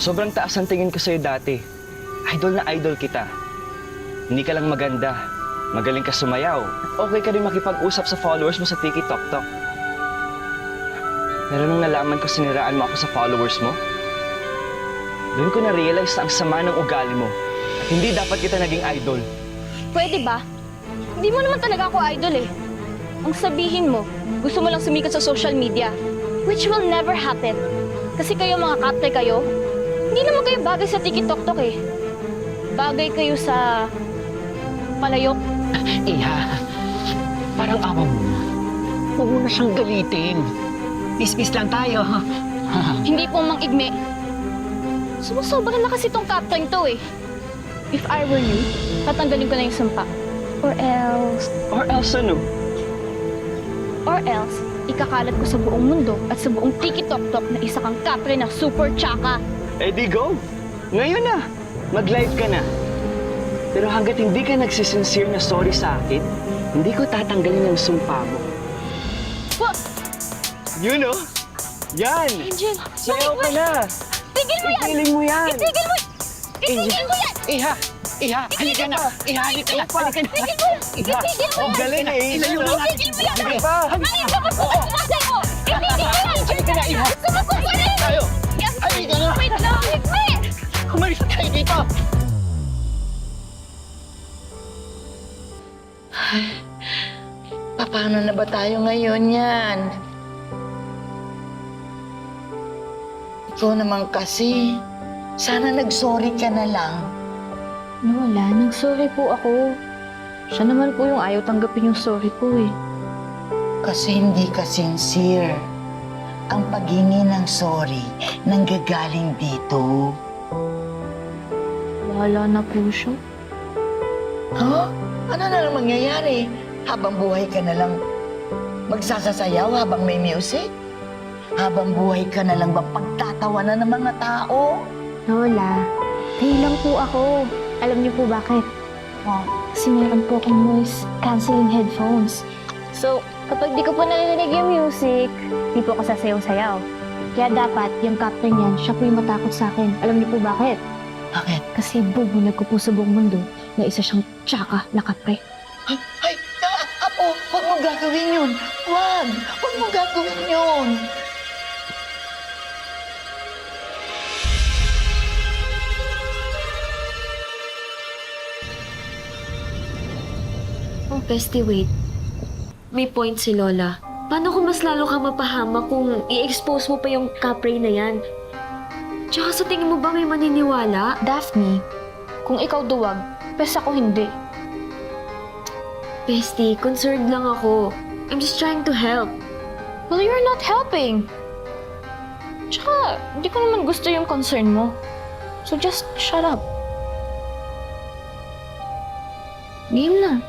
Sobrang taas ang tingin ko sa'yo dati. Idol na idol kita. Hindi ka lang maganda. Magaling ka sumayaw. Okay ka rin makipag-usap sa followers mo sa TikTok. Pero nung nalaman ko siniraan mo ako sa followers mo, doon ko na-realize na ang sama ng ugali mo. At hindi dapat kita naging idol. Pwede ba? Hindi mo naman talaga ako idol eh. Ang sabihin mo, gusto mo lang sumikat sa social media. Which will never happen. Kasi kayo mga kapre kayo, hindi naman kayo bagay sa TikTok eh. Bagay kayo sa palayok. Iha, parang awa mo na. Huwag mo na siyang galitin. Peace lang tayo. Hindi po Mang Igme. Sumusobra na kasi tong kapteng to eh. If I were you, tatanggalin ko na yung sumpa. Or else, ikakalat ko sa buong mundo at sa buong TikTok na isa kang kapre na super tsaka. Eh di go! Ngayon na! Mag-live ka na. Pero hanggat hindi ka nagsisincere na sorry sa akin, hindi ko tatanggalin ang sumpa mo. What? You know? Yan! Angel! Sayaw ka na! Tigil mo yan! Itigilin mo yan! Itigil mo! Itigil mo yan! Iha, halika na. Iha, halika na. Halika na. Itigil mo yan! Itigil mo Ang yan! galing eh! Ilayo mo nga. Itigil mo yan! Sige pa! Ngayon ka magbukas sumasay mo! Itigil mo yan! Halika na, Iha. Sumuko ka rin! Tayo. Halika na. Wait lang! Igme! Kumalis na tayo dito. Paano na ba tayo ngayon yan? Ikaw naman kasi, sana nag-sorry ka na lang. Wala, nag-sorry po ako. Siya naman po yung ayaw tanggapin yung sorry ko eh. Kasi hindi ka sincere. Ang paghingi ng sorry nanggagaling dito. Wala na po siya. Ha? Ano na lang mangyayari? Habang buhay ka na lang magsasasayaw habang may music? Habang buhay ka na lang bang pagtatawanan ng mga tao? Lola, lang po ako. Alam niyo po bakit? Oh, Kasi meron po akong noise cancelling headphones. So, kapag di ko po narinig yung music, di po ako sasayaw-sayaw. Kaya dapat, yung captain niyan, siya po yung matakot sa akin. Alam niyo po bakit? bakit? Kasi bubunag ko po sa buong mundo na isa siyang tsaka na kapre. Ay, Apo, huwag mo gagawin yun. Huwag mo gagawin yun. Oh, Bestie, wait. May point si Lola. Paano kung mas lalo ka mapahama kung i-expose mo pa yung kapre na yan? Tsaka sa tingin mo ba may maniniwala? Daphne, kung ikaw duwag, pes ako hindi. Bestie, concerned lang ako. I'm just trying to help. Well, you're not helping. Tsaka, hindi ko naman gusto yung concern mo. So just shut up. Game na.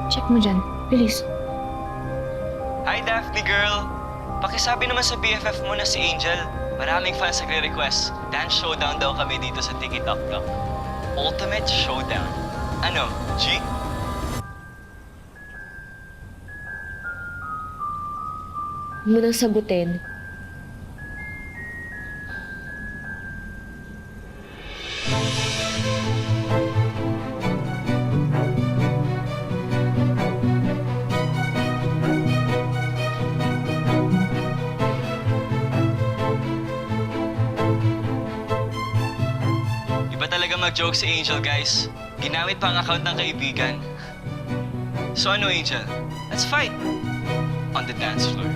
Check mo dyan. Bilis. Hi, Daphne girl! Pakisabi naman sa BFF mo na si Angel. Maraming fans nagre-request. Dance showdown daw kami dito sa TikTok. Ultimate Showdown. Ano, G? Huwag mo nang sagutin. Iba talaga mag-joke si Angel, guys. Ginamit pa ang account ng kaibigan. So ano, Angel? Let's fight! On the dance floor.